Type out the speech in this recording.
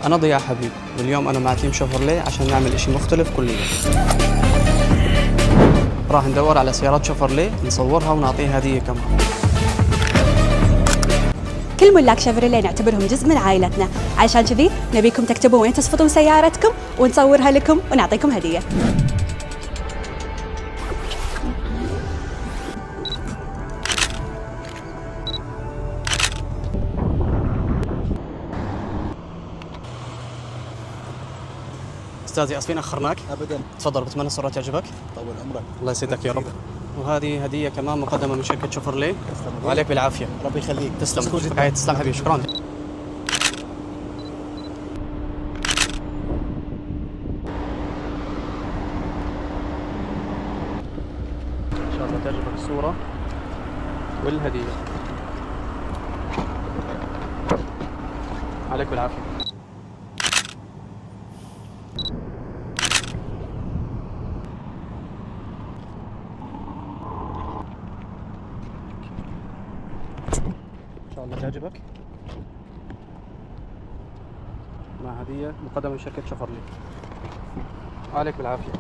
أنا ضياء حبيب، واليوم أنا مع تيم شيفروليه عشان نعمل إشي مختلف كل يوم. راح ندور على سيارات شيفروليه نصورها ونعطيها هدية كمان. كل ملاك شيفروليه نعتبرهم جزء من عائلتنا، علشان كذي نبيكم تكتبون وين تصفطون سيارتكم ونصورها لكم ونعطيكم هدية. أستاذي آسفين أخرناك. ابدا. تفضل، بتمنى الصورة تعجبك. طول عمرك. الله يسعدك يا رب. وهذه هدية كمان مقدمة من شركة شيفروليه، وعليك بالعافية. ربي يخليك. تسلم. تسلم حبيبي، شكرا. إن شاء الله تعجبك الصورة والهدية. عليك بالعافية. إن شاء الله تعجبك. مع هدية مقدمة من شركة شيفروليه. عليك بالعافية.